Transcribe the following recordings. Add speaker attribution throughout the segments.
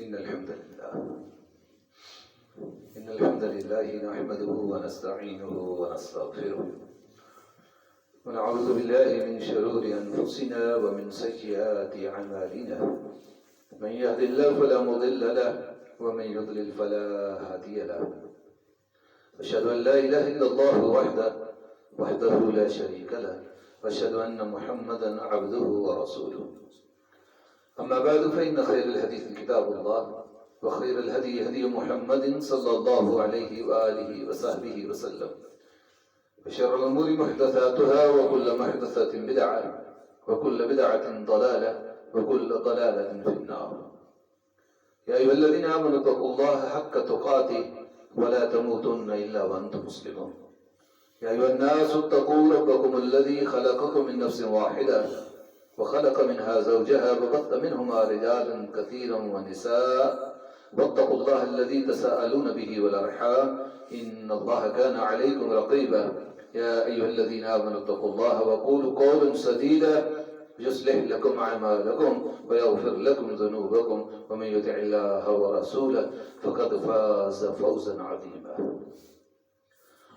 Speaker 1: إن الحمد لله نحمده ونستعينه ونستغفره ونعوذ بالله من شرور أنفسنا ومن سيئات أعمالنا من يهد الله فلا مضل له ومن يضلل فلا هادي له أشهد أن لا إله إلا الله وحده لا شريك له وأشهد أن محمدا عبده ورسوله أما بعد فإن خير الحديث كتاب الله وخير الهدي هدي محمد صلى الله عليه وآله وصحبه وسلم وشر الأمور محدثاتها وكل محدثة بدعة وكل بدعة ضلالة وكل ضلالة في النار يا أيها الذين آمنوا اتقوا الله حق تقاته ولا تموتن إلا وأنتم مسلمون يا أيها الناس اتقوا ربكم الذي خلقكم من نفس واحدة وخلق منها زوجها وبث منهما رجالا كثيرا ونساء واتقوا الله الذي تساءلون به والأرحام إن الله كان عليكم رقيبا يا أيها الذين آمنوا اتقوا الله وقولوا قولا سديدا يصلح لكم أعمالكم ويغفر لكم ذنوبكم ومن يطع الله ورسوله فقد فاز فوزا عظيما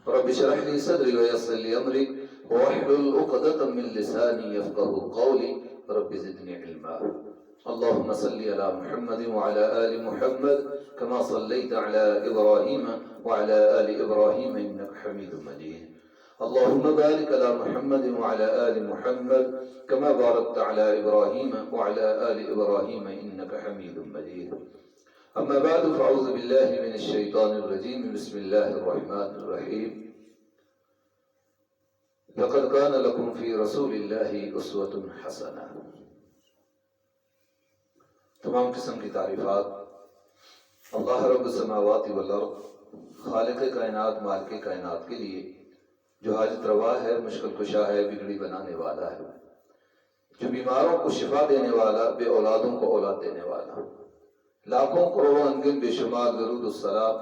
Speaker 1: رب اشرح لي صدري ويسر لي أمري واحلل عقدة من لساني يفقهوا قولي رب زدني علما اللهم صل على محمد وعلى آل محمد كما صليت على إبراهيم وعلى آل إبراهيم إنك حميد مجيد اللهم بارك على محمد وعلى آل محمد كما باركت على إبراهيم وعلى آل إبراهيم إنك حميد مجيد أما بعد فأعوذ بالله من الشيطان الرجيم بسم الله الرحمن الرحيم لقد كان لكم في رسول الله أسوة حسنة تمام قسم کی تعریفات اللہ رب السماوات والارض خالق کائنات مالک کائنات کے لیے جو حاجت روا ہے، مشکل کشا ہے، بگڑی بنانے والا ہے، جو بیماروں کو شفا دینے والا، بے اولادوں کو اولاد دینے والا، لاکھوں کروڑوں انگن بے شمار درود السلام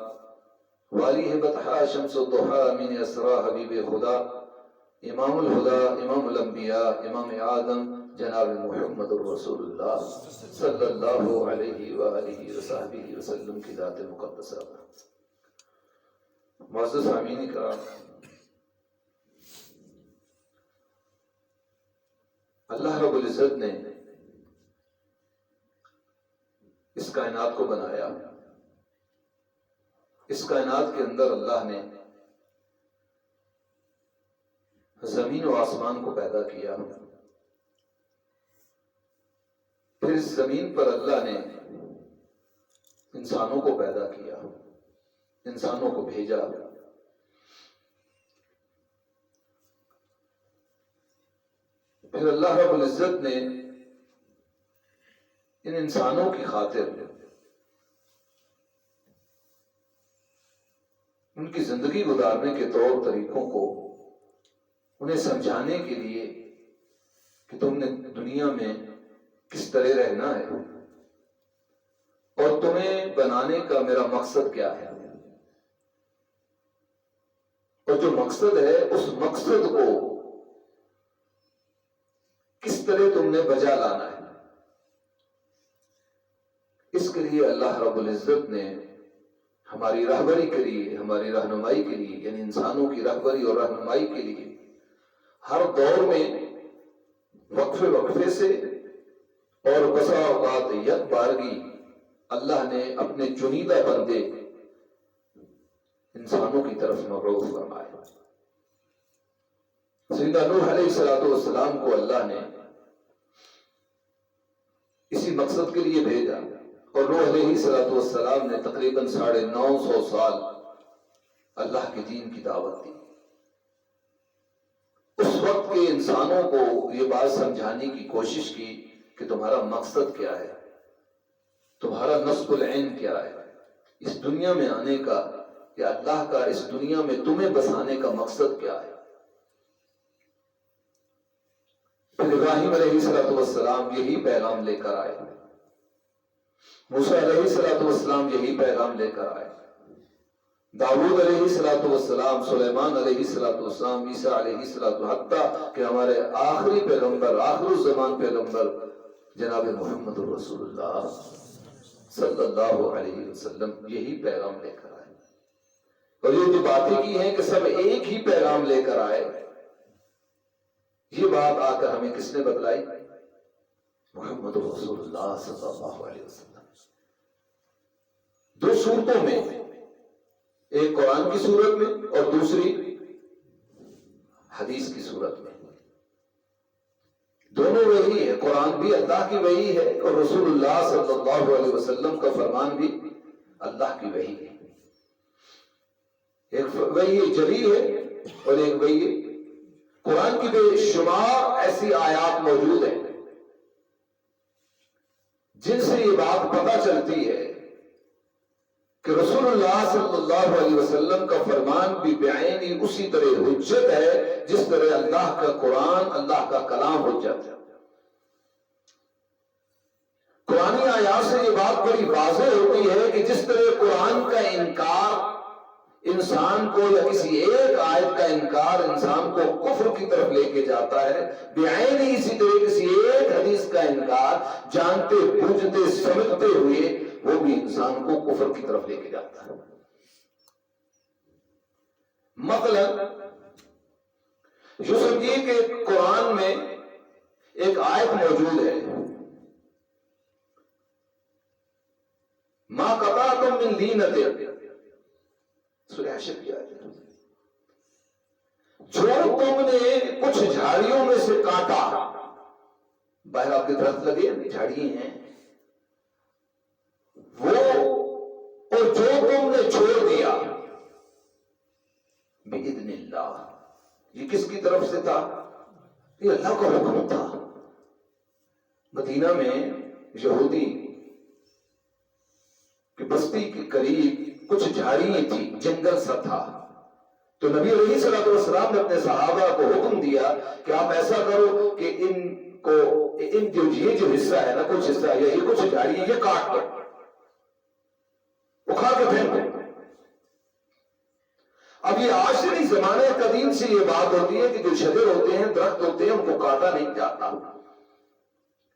Speaker 1: والی ہے بطحا شمس الضحا من اسرا حبیب خدا امام الہدا امام الانبیاء امام آدم جناب محمد رسول اللہ صلی اللہ علیہ وآلہ وصحبہ وسلم کی ذات مقدسہ. معزز سامعین کرام، اللہ رب العزت نے اس کائنات کو بنایا. اس کائنات کے اندر اللہ نے زمین و آسمان کو پیدا کیا. پھر اس زمین پر اللہ نے انسانوں کو پیدا کیا، انسانوں کو بھیجا. پھر اللہ رب العزت نے ان انسانوں کی خاطر ان کی زندگی گزارنے کے طور طریقوں کو انہیں سمجھانے کے لیے کہ تم نے دنیا میں کس طرح رہنا ہے اور تمہیں بنانے کا میرا مقصد کیا ہے، اور جو مقصد ہے اس مقصد کو کس طرح تم نے بجا لانا ہے. اس کے لیے اللہ رب العزت نے ہماری رہبری کے لیے، ہماری رہنمائی کے لیے، یعنی انسانوں کی رہبری اور رہنمائی کے لیے ہر دور میں وقفے وقفے سے اور بسا اوقات یک بارگی اللہ نے اپنے چنیدہ بندے انسانوں کی طرف مبعوث فرمائے. سیدنا نوح علیہ السلام کو اللہ نے اسی مقصد کے لیے بھیجا، اور نوح علیہ السلام نے تقریباً 950 سال اللہ کے دین کی دعوت دی. اس وقت کے انسانوں کو یہ بات سمجھانے کی کوشش کی کہ تمہارا مقصد کیا ہے، تمہارا نصب العین کیا ہے، اس دنیا میں آنے کا یا اللہ کا اس دنیا میں تمہیں بسانے کا مقصد کیا ہے. پھر ابراہیم علیہ السلام یہی پیغام لے کر آئے، موسیٰ علیہ السلام یہی پیغام لے کر آئے، داؤد علیہ السلام، سلیمان علیہ السلام، عیسیٰ علیہ السلام، حتیٰ کہ ہمارے آخری پیغمبر، آخر الزمان پیغمبر جناب محمد رسول اللہ صلی اللہ علیہ وسلم یہی پیغام لے کر آئے، اور یہ جو باتیں کی ہیں کہ سب ایک ہی پیغام لے کر آئے، یہ بات آ کر ہمیں کس نے بتلائی؟ محمد رسول اللہ صلی اللہ علیہ وسلم۔ دو صورتوں میں، ایک قرآن کی صورت میں اور دوسری حدیث کی صورت میں، دونوں وہی ہے۔ قرآن بھی اللہ کی وحی ہے اور رسول اللہ صلی اللہ علیہ وسلم کا فرمان بھی اللہ کی وحی ہے۔ ایک وحی جلی ہے اور ایک وحی ہے۔ قرآن کی بے شمار ایسی آیات موجود ہیں جن سے یہ بات پتہ چلتی ہے کہ رسول اللہ صلی اللہ علیہ وسلم کا فرمان بھی بعینی اسی طرح حجت ہے جس طرح اللہ کا قرآن، اللہ کا کلام حجت ہے۔ قرآنی آیات سے یہ بات بڑی واضح ہوتی ہے کہ جس طرح قرآن کا انکار انسان کو، یا کسی ایک آیت کا انکار انسان کو کفر کی طرف لے کے جاتا ہے، بعینی اسی طرح کسی ایک حدیث کا انکار جانتے بوجھتے سمجھتے ہوئے وہ بھی انسان کو کفر کی طرف لے کے جاتا ہے۔ مثلا یوں سمجھیے کہ قرآن میں ایک آیت موجود ہے، ما قطعتم من لینۃ، سورہ حشر کی آیت ہے، جو تم نے کچھ جھاڑیوں میں سے کاٹا، باہر آپ کے درخت لگے جھاڑیاں ہیں وہ، اور جو تم نے چھوڑ دیا بإذن اللہ، یہ کس کی طرف سے تھا؟ یہ اللہ کا حکم تھا۔ مدینہ میں یہودی کی بستی کے قریب کچھ جھاڑیاں تھی، جنگل سا تھا، تو نبی علیہ الصلوۃ والسلام نے اپنے صحابہ کو حکم دیا کہ آپ ایسا کرو کہ ان جو حصہ ہے نا، کچھ حصہ ہے، یہ کچھ جھاڑیاں یہ کاٹ دو، اکھاڑ کے پھینک دو۔ اب یہ عاشری زمانے قدیم سے یہ بات ہوتی ہے کہ جو شجر ہوتے ہیں، درخت ہوتے ہیں، ان کو کاٹا نہیں جاتا،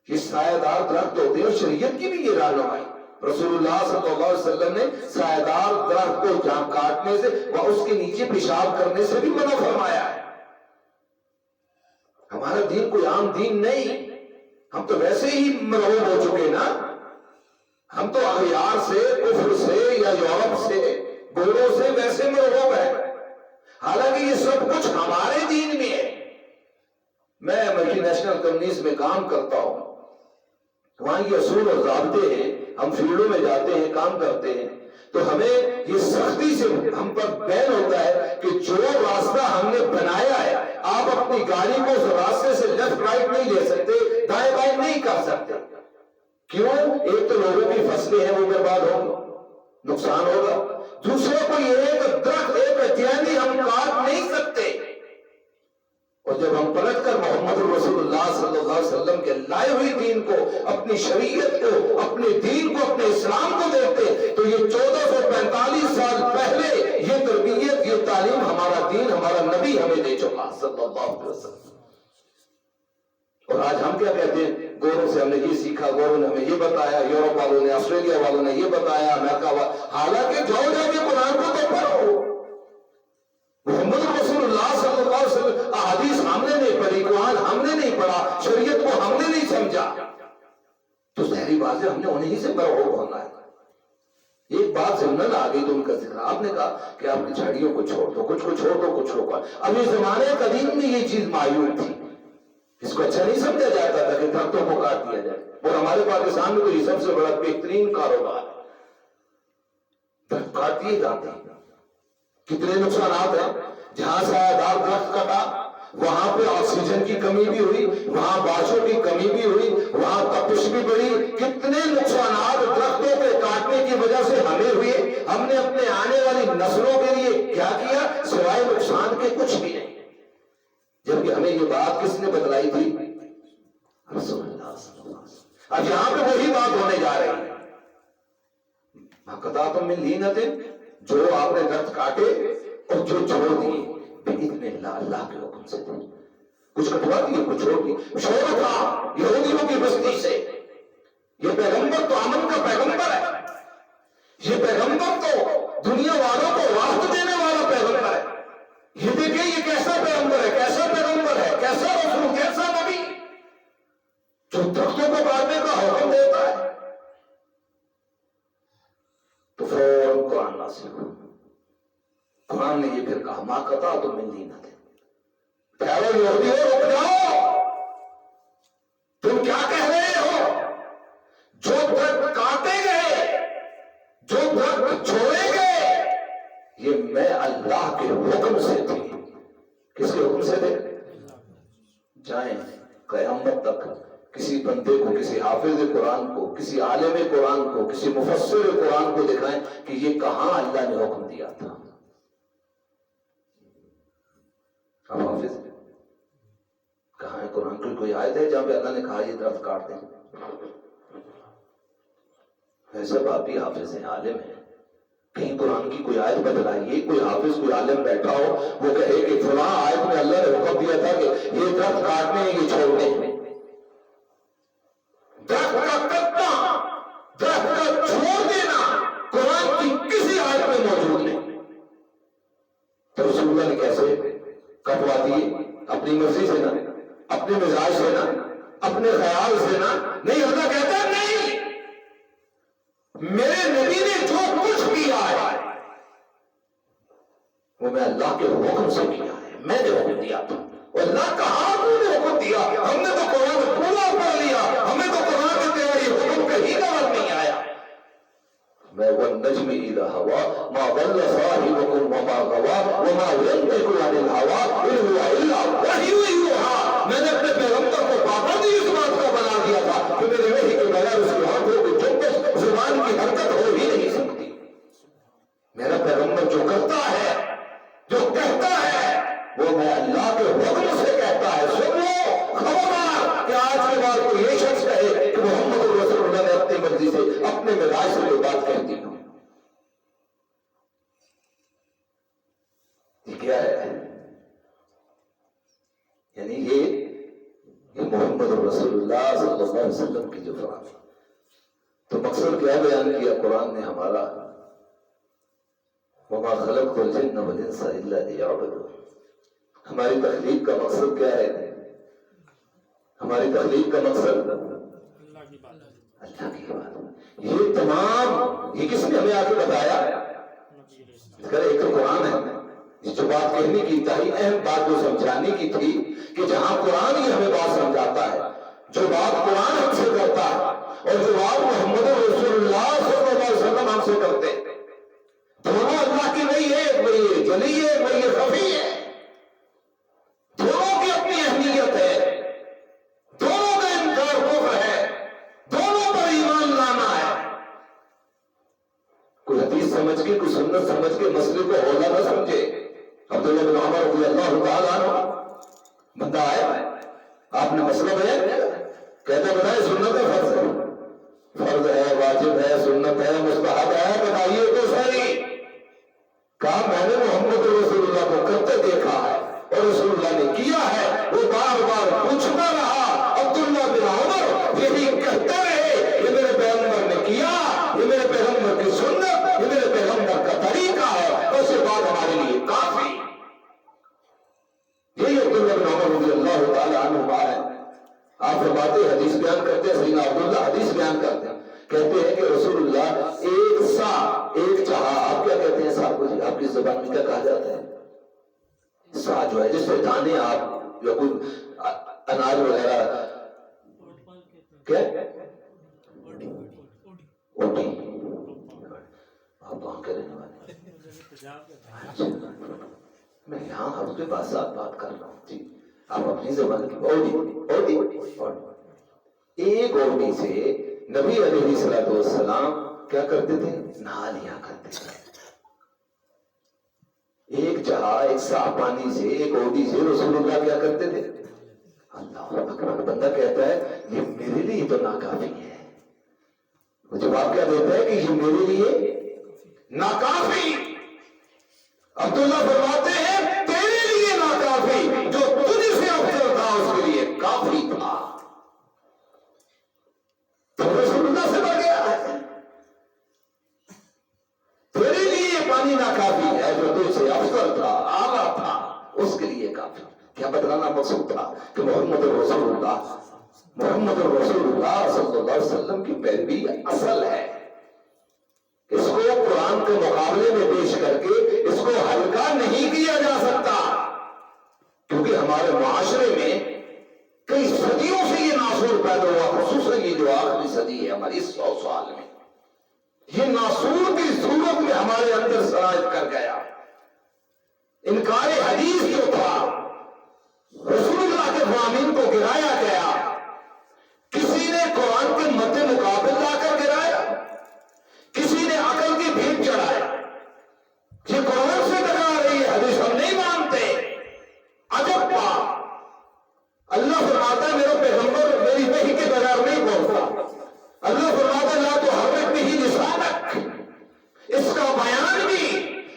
Speaker 1: یہ سایہ دار درخت ہوتے ہیں، اور شریعت کی بھی یہ رہنمائی، رسول اللہ صلی اللہ علیہ وسلم نے سایہ دار درخت کو جہاں کاٹنے سے و اس کے نیچے پیشاب کرنے سے بھی منع فرمایا ہے۔ ہمارا دین کوئی عام دین نہیں، ہم تو ویسے ہی مرعوب ہو چکے نا، ہم تو اغیار سے، کفر سے یا یورپ سے، گوروں سے ویسے مرعوب ہے، حالانکہ یہ سب کچھ ہمارے دین میں ہے۔ میں ملٹی نیشنل کمپنیز میں کام کرتا ہوں، وہاں یہ اصول اور ضابطے ہیں، ہم فیلڈوں میں جاتے ہیں، کام کرتے ہیں، تو ہمیں یہ سختی سے ہم پر بین ہوتا ہے کہ جو راستہ ہم نے بنایا ہے، آپ اپنی گاڑی کو اس راستے سے لیفٹ رائٹ نہیں لے سکتے، دائیں بائیں نہیں کر سکتے۔ کیوں؟ ایک تو لوگوں کی فصلیں ہیں وہ برباد ہوں گی، نقصان ہوگا، دوسرے کو یہ ایک درخت، ایک اتیانی ہم کاٹ نہیں سکتے۔ اور جب ہم پلٹ کر محمد رسول اللہ صلی اللہ علیہ وسلم کے لائے ہوئی دین کو، اپنی شریعت کو، اپنے دین کو، اپنے اسلام کو دیکھتے تو یہ 1445 سال پہلے یہ تربیت، یہ تعلیم ہمارا دین، ہمارا نبی ہمیں دے چکا صلی اللہ علیہ وسلم۔ اور آج ہم کیا کہتے ہیں؟ گوروں سے ہم نے یہ سیکھا، گوروں نے ہمیں یہ بتایا، یورپ والوں نے، آسٹریلیا والوں نے یہ بتایا، امریکہ والوں، حالانکہ جاؤ جا کے قرآن کو تو پڑھو۔ محمد رسول اللہ صلی اللہ علیہ وسلم احادیث ہم نے نہیں پڑھی، قرآن ہم نے نہیں پڑھا، شریعت کو ہم نے نہیں سمجھا، تو ظاہری بات ہے ہم نے انہیں سے مرعوب ہونا ہے۔ ایک بات ضمن آ گئی تو ان کا ذکر، آپ نے کہا کہ آپ نے جھاڑیوں کو چھوڑ دو، کچھ کو چھوڑ دو، کچھ کو۔ اب اس زمانے قدیم میں یہ چیز معیوب تھی، اس کو اچھا نہیں سمجھا جاتا تھا کہ درختوں کو کاٹ دیا جائے، اور ہمارے پاکستان میں تو یہ سب سے بڑا بہترین کاروبار ہے، درخت کاٹ دیے جاتے ہیں۔ کتنے نقصانات ہیں، جہاں سایہ دار درخت کٹا وہاں پہ آکسیجن کی کمی بھی ہوئی، وہاں بارشوں کی کمی بھی ہوئی، وہاں تپش بھی بڑھی، کتنے نقصانات درختوں کے کاٹنے کی وجہ سے ہمیں ہوئے۔ ہم نے اپنے آنے والی نسلوں کے لیے کیا کیا؟ سوائے نقصان کے کچھ بھی نہیں، جبکہ ہمیں یہ بات کس نے بتلائی تھی؟ رسول اللہ صلی اللہ علیہ وسلم۔ اب یہاں پہ وہی بات ہونے جا رہی ہے، قطعتم من لینۃ، جو آپ نے درخت کاٹے اور جو چھوڑ دیے بإذن اللہ، اللہ کے حکم سے تھے، کچھ کٹوا دیے، کچھ چھوڑ دیے۔ شور تھا یہودیوں کی بستی سے، یہ پیغمبر تو امن کا پیغمبر ہے، یہ پیغمبر تو دنیا والوں کو راحت دینے والا پیغمبر ہے۔ یہ دیکھیں یہ کیسا پیغمبر ہے، کیسا پیغمبر ہے، کیسا رسول، کیسا نبی جو درختوں کو کاٹنے کا حکم دیتا ہے۔ تو فوراً قرآن نازل ہوا۔ قرآن نے یہ پھر کہا ما قطعتم من لینۃ، ٹھہرو یہودیو، رک جاؤ، تم کیا کہہ رہے ہو؟ جو درخت کاٹے گئے، جو درخت چھوڑے گئے، یہ میں اللہ کے حکم سے تھے۔ کس کے حکم سے تھے؟ جائیں قیامت تک کسی بندے کو، کسی حافظ قرآن کو، کسی عالم قرآن کو، کسی مفسر قرآن کو دکھائیں کہ یہ کہاں اللہ نے حکم دیا تھا۔ اب حافظ کہاں ہے قرآن کی کوئی آیت ہے جہاں پہ اللہ نے کہا یہ درخت کاٹ دیں؟ ایسے باقی حافظ ہیں، عالم ہیں، کہیں قرآن کی کوئی آیت بتلائیے، کوئی حافظ کوئی عالم بیٹھا ہو وہ کہے کہ فلاں آیت میں اللہ نے حکم دیا تھا کہ یہ درخت کاٹنے ہیں، یہ چھوڑنے ہیں۔ درخت کا کٹنا، درخت کا چھوڑ دینا قرآن کی کسی آیت میں موجود نہیں۔ تو رسول اللہ نے کیسے کٹوا دیے؟ اپنی مرضی سے نا، اپنے مزاج سے نا، اپنے خیال سے نا، نہیں۔ اللہ کہتا ہے نہیں، میرے نبی نے جو کچھ کیا ہے وہ میں اللہ کے حکم سے کیا ہے، میں نے حکم دیا تھا۔ اور اللہ کہاں تو نے حکم دیا؟ ہم نے تو قرآن پورا پڑھ لیا، ہمیں تو قرآن میں تیرا یہ حکم کہیں نظر نہیں آیا۔ میں والنجم اذا ہوا ما ضل صاحبكم وما غوا وما ينطق عن الهوى ان هو الا وحی یوحی۔ میں نے اپنے پیغمبر کو پابند اس بات کا بنا دیا تھا کہ میرے وحی کے بغیر اس کی آنکھوں کی جنبش زبان کی حرکت ہو ہی نہیں سکتی۔ میرا پیغمبر جو کرتا ہے، جو کہتا ہے، وہ میں اللہ کے حکم سے کہتا ہے۔ سن لو خبردار کہ آج کے بعد کوئی یہ شخص کہے کہ محمد رسول اللہ نے اپنی مرضی سے، اپنے مزاج سے کوئی بات کہہ دی۔ یہ کیا ہے؟ یعنی یہ محمد رسول اللہ صلی اللہ علیہ وسلم کی جو فرمان ہے۔ تو مقصد کیا بیان کیا قرآن نے ہمارا؟ وما خلقت الجن والانس الا ليعبدون۔ ہماری تخلیق کا مقصد کیا ہے؟ ہماری تخلیق کا مقصد اللہ کی بات۔ یہ تمام یہ کس نے ہمیں آ کے بتایا؟ ایک تو قرآن ہے، جو بات کہنے کی انتہائی اہم بات جو سمجھانے کی تھی کہ جہاں قرآن ہی ہمیں بات سمجھاتا ہے، جو بات قرآن ہم سے کرتا ہے اور جو بات محمد رسول اللہ صلی اللہ علیہ وسلم ہم سے کرتے ہیں، دونوں اللہ کی نہیں ہے، ایک میں یہ جلی ہے، ایک میں یہ خفی ہے۔ دونوں کی اپنی اہمیت ہے، دونوں کا انکار کفر ہے، دونوں پر ایمان لانا ہے۔ کوئی حدیث سمجھ کے، کوئی سنت سمجھ کے مسئلے کو ہولا نہ سمجھے۔ عبداللہ بن عمر رضی اللہ تعالیٰ عنہ بندہ آیا، آپ نے مسئلہ بیان کیا، کہتے بتائے سنت ہے فرض ہے، فرض ہے، واجب ہے، سنت ہے، مستحب ہے، بتائیے تو صحیح۔ کہا میں نے محمد رسول اللہ کو کرتے دیکھا ہے اور رسول اللہ نے کیا ہے۔ وہ بار بار پوچھتا رہا، عبداللہ بن عمر یہی کہتے رہے یہ میرے پیغمبر نے کیا، یہ میرے پیغمبر کی سنت، یہ میرے پیغمبر کا طریقہ ہے، بس یہ بات ہمارے لیے کافی۔ یہی عبداللہ بن عمر رضی اللہ تعالیٰ عنہ ہے۔ آپ فرماتے حدیث بیان کرتے ہیں، سیدنا عبداللہ حدیث بیان کرتے ہیں، کہتے ہیں کہ رسول اللہ ایک سا، ایک چاہا، آپ کیا کہتے ہیں سا کو؟ جی آپ کی زبان میں کیا کہا جاتا ہے؟ سا جو ہے جس سے دانے آپ یا کوئی اناج وغیرہ، کیا اوٹی، آپ کہاں کے رہنے والے؟ میں یہاں آپ کے پاس بات کر رہا ہوں جی، آپ اپنی زبان کی اوٹی۔ ایک اوٹی سے نبی علیہ السلام کیا کرتے تھے؟ نہا لیا کرتے تھے۔ ایک جہاں ایک صاف پانی سے، ایک اوٹی سے رسول اللہ کیا کرتے تھے؟ اللہ اکبر۔ بندہ کہتا ہے یہ میرے لیے تو ناکافی ہے، وہ جواب کیا دیتا ہے کہ یہ میرے لیے ناکافی۔ عبداللہ فرماتے ہیں تیرے لیے ناکافی، جو تجھ سے افضل تھا اس کے لیے کافی تھا۔ تو رسول اللہ ماننا کافی ہے، جو تجھ سے افضل تھا، اعلیٰ تھا، اس کے لیے کافی۔ کیا بتلانا مقصود تھا کہ محمد رسول اللہ صلی اللہ علیہ وسلم کی پیروی اصل ہے۔ اس کو قرآن کے مقابلے میں پیش کر کے اس کو ہلکا نہیں کیا جا سکتا، کیونکہ ہمارے معاشرے میں کئی صدیوں سے یہ ناسور پیدا ہوا، خصوصاً یہ جو آخری صدی ہے ہماری 100 سال میں، یہ ناسور کی صورت میں ہمارے اندر سرایت کر گیا۔ انکار حدیث جو تھا، رسول اللہ کے فرامین کو گرایا گیا، کسی نے قرآن کے مد مقابل لا کر گرایا، کسی نے عقل کی بھیٹ چڑھایا، یہ قرآن سے ٹکرا رہی ہے، حدیث ہم نہیں مانتے۔ عجب بات، اللہ فرماتا ہے میرا پیغمبر میری وحی کے بغیر نہیں بولتا۔ اللہ فرماتا ہے لا تحرک به لسانک، اس کا بیان بھی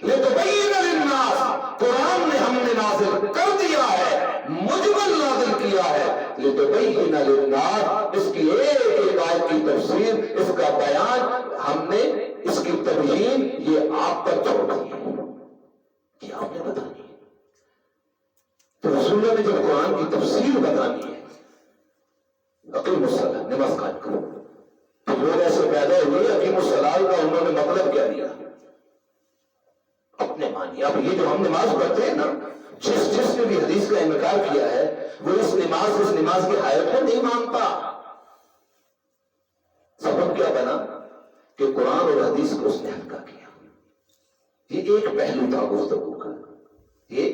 Speaker 1: لتبین للناس، قرآن میں ہم نے نازل کر دیا ہے، مجمل نازل کیا ہے، لتبین للناس، اس کی ایک ایک آیت کی تفسیر، اس کا بیان ہم نے، اس کی تبیین یہ آپ پر چھوڑ دی ہے، یہ آپ نے بتانی ہے۔ تو رسول اللہ نے جب قرآن کی تفسیر بتانی ہے، اقیم الصلاۃ، نماز قائم کرو، تو لوگ ایسے پیدا ہوئے اقیم الصلاۃ کا انہوں نے مطلب کیا دیا؟ اپنے مانی۔ اب یہ جو ہم نماز پڑھتے ہیں نا، جس نے بھی حدیث کا انکار کیا ہے وہ اس نماز کی حیات کو نہیں مانتا۔ سبب کیا بنا کہ قرآن اور حدیث کو اس نے ہلکا کیا۔ یہ ایک پہلو تھا گفتگو کا، یہ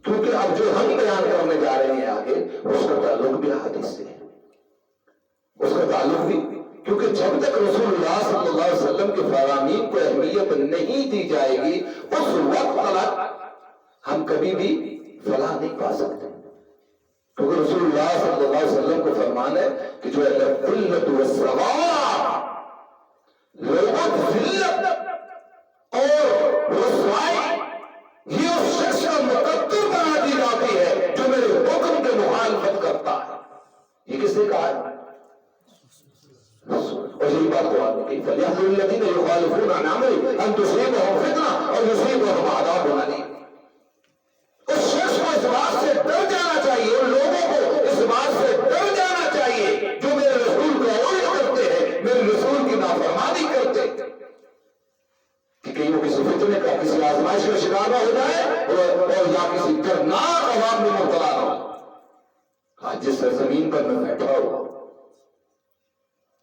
Speaker 1: کیونکہ اب جو ہم بیان کرنے جا رہے ہیں آگے، اس کا تعلق بھی حدیث سے ہے، اس کا تعلق بھی، کیونکہ جب تک رسول اللہ صلی اللہ علیہ وسلم کے فرامین کو اہمیت نہیں دی جائے گی، اس وقت تک ہم کبھی بھی فلاح نہیں پا سکتے، کیونکہ رسول اللہ صلی اللہ علیہ وسلم کو فرمان ہے کہ جو الذلت والسواء، ذلت اور رسوائی یہ اس شخص کا مقدر بنا دی جاتی ہے جو میرے حکم کے مخالفت کرتا ہے۔ یہ کس نے کہا ہے؟ اور یہی بات قرآن میں کہی، فَلْيَحْذَرِ الَّذِينَ يُخَالِفُونَ عَنْ أَمْرِهِ أَن تُصِيبَهُمْ فِتْنَةٌ أَوْ يُصِيبَهُمْ عَذَابٌ أَلِيمٌ۔ اس شخص کو اس بات سے ڈر جانا چاہیے، ان لوگوں کو اس بات سے ڈر جانا چاہیے جو میرے رسول کو الٹ کرتے ہیں، میرے رسول کی نافرمانی کرتے ہیں، کہ کہیں وہ کسی فتنے کا، کسی آزمائش کا شکار نہ ہو جائے اور یا کسی دردناک عذاب میں مبتلا نہ ہو۔ آج جس زمین پر میں بیٹھا ہوا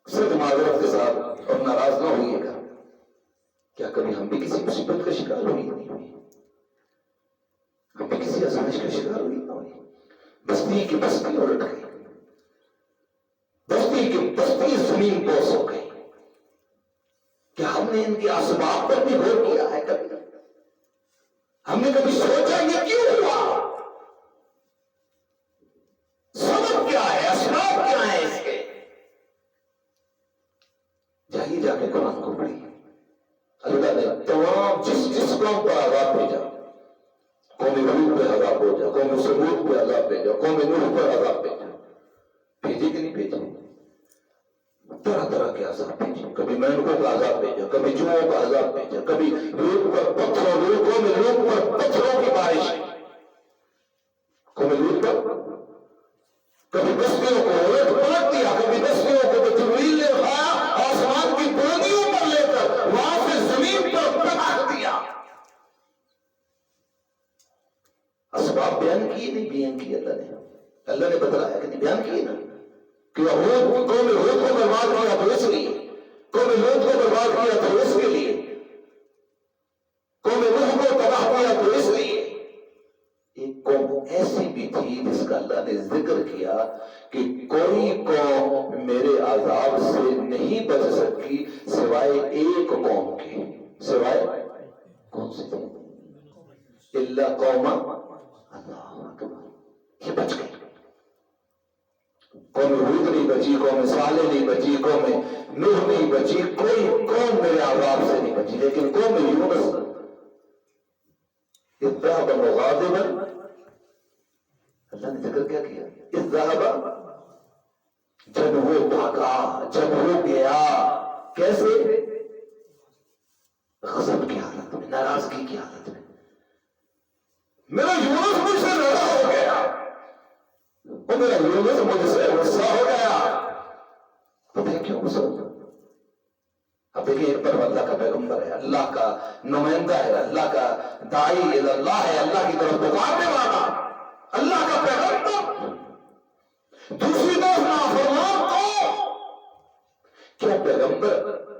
Speaker 1: صرف معذرت کے ساتھ اور ناراض نہ ہوئیے گا، کیا کبھی ہم بھی کسی مصیبت کا شکار ہوئی نہیں ہوئی؟ ہم بھی کسی آزمائش کا شکار ہوئی نہ ہوئی؟ بستی کی بستی الٹ گئی، بستی کی بستی زمین بوس ہو گئی۔ کیا ہم نے ان کے اسباب پر بھی غور کیا ہے؟ کبھی ہم نے کبھی سوچا یہ کیوں ہوا؟ سبب کیا ہے؟ اسباب کیا ہے اس کے؟ جائیے جا کے قرآن کو پڑھیے۔ اللہ نے تمام جس قوم پر عذاب بھیجا، قوم لوط پہ عذاب بھیجا، قوم ثمود پہ عذاب بھیجا، قوم نوح پر عذاب بھیجا، بھیجے کہ نہیں بھیجے؟ طرح طرح کے عذاب بھیجے، کبھی مینڈکوں کا عذاب بھیجا، کبھی چوہوں کا عذاب بھیجا، کبھی لوط پر پتھروں، قوم لوط پر پتھروں کی بارش، قوم لوط پر کبھی بستیوں کو الٹ پلٹ دیا، کبھی بستیوں کو جبریل نے اٹھایا آسمان کی بلندیوں پر لے کر وہاں سے زمین پر پٹک دیا۔ اسباب بیان کیے نہیں بیان کیے اللہ نے بتلایا کہ نہیں بیان کیے نا، کہ قوم لوط کو برباد کیا تو اس لیے، قوم لوط کو برباد کیا تو اس کے لیے، قوم نوح کو تباہ کیا تو اس لیے۔ ایک قوم ایسی بھی تھی جس کا اللہ نے ذکر کیا کہ کوئی قوم میرے عذاب سے نہیں بچ سکتی سوائے ایک قوم کے، سوائے کون سی تھی؟ الا قوم، اللہ اکبر، یہ بچ گئی۔ قوم ہود نہیں بچی، قوم صالح نہیں بچی، قوم نوح نہیں بچی، کوئی قوم میرے عذاب سے نہیں بچی، لیکن قوم یونس اذ ذهب مغاضبا، اللہ نے ذکر کیا کیا؟ اذ ذهب، جب وہ بھاگا، جب وہ گیا، کیسے؟ غضب کی حالت میں، دیکھیں ایک طرف اللہ کا پیغمبر ہے، اللہ کا نمائندہ ہے، اللہ کا داعی اللہ ہے، اللہ کی طرف پکارنے والا اللہ کا پیغمبر، دوسری طرف نافرمان قوم۔ کیا پیغمبر،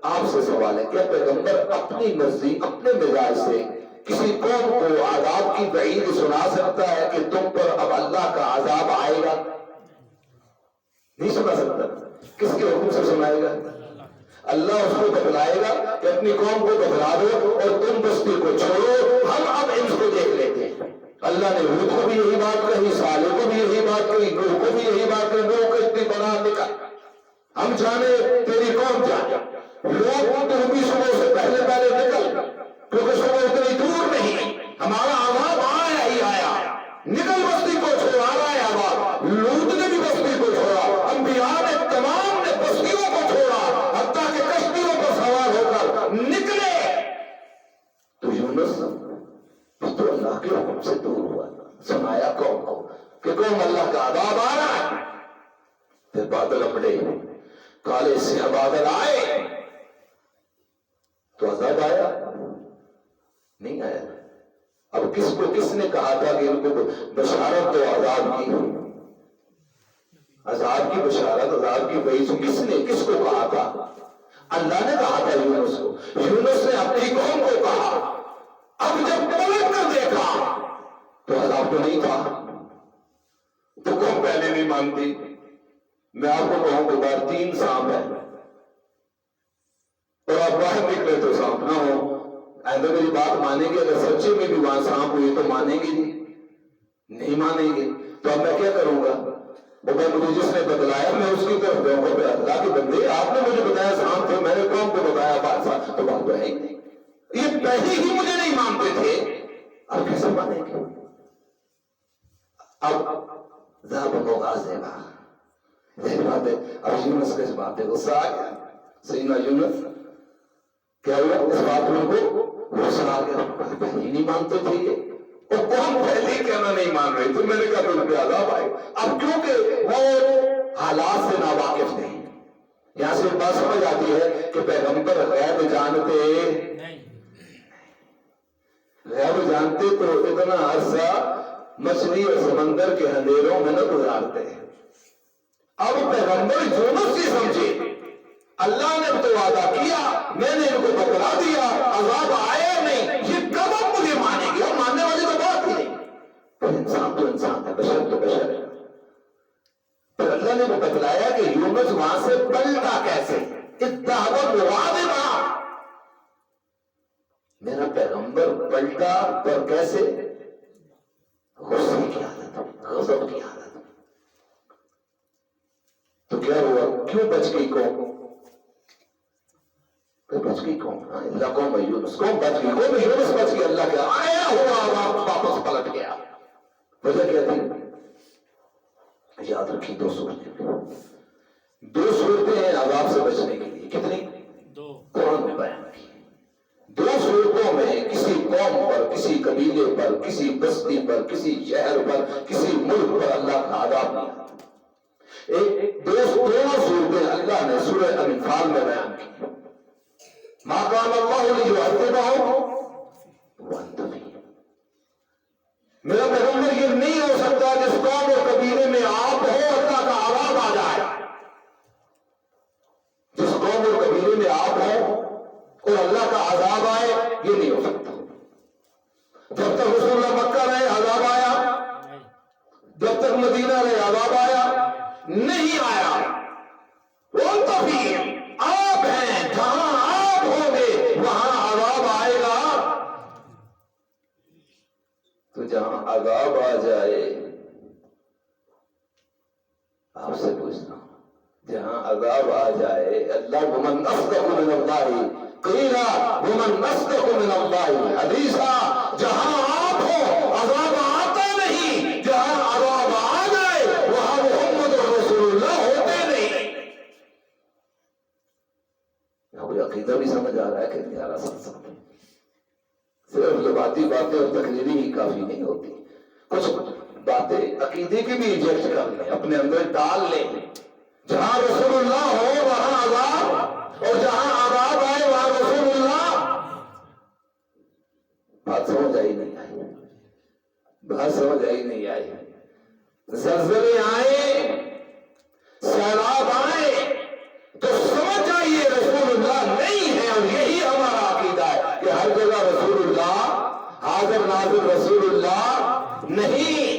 Speaker 1: آپ سے سوال ہے، کیا پیغمبر اپنی مرضی اپنے مزاج سے کسی قوم کو عذاب کی وعید سنا سکتا ہے کہ تم پر اب اللہ کا عذاب آئے گا؟ نہیں سنا سکتا۔ کس کے حکم سے سنائے گا؟ اللہ اس کو بتلائے گا کہ اپنی قوم کو بتلا دو اور تم بستی کو چھوڑو، ہم اب ان کو دیکھ لیتے ہیں۔ اللہ نے ہود کو بھی یہی بات کہی، صالح کو بھی یہی بات کہی، نوح کو بھی یہی بات کہی، نوح کو اتنی بنا نکل، ہم جانے تیری قوم جانے، لوگ تو بھی صبح سے پہلے نکل، کیونکہ صبح اتنی دور نہیں، ہمارا عذاب آیا ہی آیا، نکل بستی کو چھوڑا رہا ہے عذاب۔ لوط نے بھی بستی کو چھوڑا، انبیاء نے تمام نے بستیوں کو چھوڑا، حتیٰ کہ کشتیوں پر سوار ہو کر نکلے۔ تو یونس تو اللہ کے حکم سے دور ہوا، سنایا قوم کو کہ قوم اللہ کا عذاب آ رہا ہے۔ پھر بادل اپڑے، کالے سیاہ بادل آئے تو عذاب آیا نہیں آیا۔ اب کس کو کس نے کہا تھا کہ ان کو بشارت تو عذاب کی، عذاب کی بشارت، عذاب کی وعید کس نے کس کو کہا تھا؟ اللہ نے کہا تھا یونس کو۔ یونس نے اپنی قوم کو کہا، اب جب پلٹ کر دیکھا تو عذاب تو نہیں تھا، تو قوم پہلے نہیں مانتی۔ میں آپ کو کہوں کہ بار 3 سانپ ہے اور آپ باہر نکلے تو سانپ نہ ہو، اگر میری بات مانیں گے، اگر سچے میں بھی وہاں سانپ ہوئے تو مانیں گے نہیں مانیں گے، تو اب میں کیا کروں گا؟ مجھے جس نے بتلایا میں اس کی طرف جاؤں گا۔ اللہ کے بندے، آپ نے مجھے بتایا سانپ تھے، میں نے قوم کو بتایا بادشاہ، تو بات تو ہے ہی نہیں، یہ پہلے ہی مجھے نہیں مانتے تھے، اب کیسے مانیں گے؟ اب ذهب مغاظبا، یہ بات ہے۔ اب یونس کس بات ہے غصہ آ گیا، سیدنا یونس کیا ہوا؟ اس بات میں کو غصہ آ گیا، پہلے ہی نہیں مانتے تھے یہ، اور قوم پہلے ہی کہنا نہیں مان رہی، تو میں نے کہا تم پہ عذاب آئے۔ اب کیونکہ وہ حالات سے ناواقف نہیں، یہاں سے بات سمجھ آتی ہے کہ پیغمبر غیب جانتے نہیں، غیب جانتے تو اتنا عرصہ مچھلی اور سمندر کے اندھیروں میں نہ گزارتے۔ اب پیغمبر یونس ہی سمجھے، اللہ نے تو وعدہ کیا، میں نے ان کو بتلا دیا، عذاب آیا نہیں، یہ کب اب مجھے مانیں گے؟ اور ماننے والی تو بات ہی نہیں، انسان تو انسان ہے، بشر تو بشر ہے۔ پھر اللہ نے وہ بتلایا کہ یونس وہاں سے پلٹا کیسے، اتحاد مغاظبا، میرا پیغمبر پلٹا پر کیسے؟ غصے کی حالت، غضب کی حالت۔ تو کیا ہوا؟ کیوں بچ گئی قوم؟ بچ گئی قوم، اللہ قوم یونس، قوم بچ گئی، قوم یونس بچ گئی، اللہ کا آیا ہوا واپس پلٹ گیا۔ وجہ کیا تھی؟ یاد رکھیں 2 صورتیں، 2 صورتیں ہیں عذاب سے بچنے کے لیے، کتنی؟ 2 قرآن میں بیان کی۔ 2 صورتوں میں کسی قوم پر، کسی قبیلے پر، کسی بستی پر، کسی شہر پر، کسی ملک پر اللہ کا عذاب نہیں آتا۔ دونوں صورتیں اللہ نے سورہ انفال میں بیان کی۔ ما کان اللہ لیعذبہم وانت فیہم، میرا پیغمبر یہ نہیں ہو سکتا جس قوم اور قبیلے میں آپ ہو اللہ کا عذاب آ جائے، جس قوم اور قبیلے میں آپ ہو اور اللہ کا عذاب آئے، یہ نہیں ہو سکتا۔ جب تک رسول اللہ مکہ رہے عذاب آیا، جب تک مدینہ رہے عذاب آیا نہیں آیا۔ وانت فیہم، آپ ہیں، جہاں آپ ہوں گے وہاں عذاب آئے گا۔ تو جہاں عذاب آ جائے، آپ سے پوچھتا ہوں، جہاں عذاب آ جائے، اللہ ومن اصدق من اللہ قیلا ومن اصدق من اللہ حدیثا، جہاں آپ ہو عذاب آتا نہیں، جہاں عذاب آ جائے وہاں محمد رسول اللہ ہوتے نہیں۔ کوئی عقیدہ بھی سمجھ آ رہا ہے کہ نہیں آ رہا؟ صرف لباتی باتیں اور تقریری ہی کافی نہیں ہوتی، کچھ باتیں عقیدے کی بھی ایجیکٹ کر لیں، اپنے اندر ڈال لیں۔ جہاں رسول اللہ ہو وہاں عذاب، اور جہاں عذاب آئے وہاں بات سمجھ آئی نہیں آئی؟ بات سمجھ آئی نہیں آئی؟ زلزلے آئے، سیلاب آئے تو سمجھ آئیے رسول اللہ نہیں ہے، اور یہی ہمارا عقیدہ ہے کہ ہر جگہ رسول اللہ حاضر ناظر رسول اللہ نہیں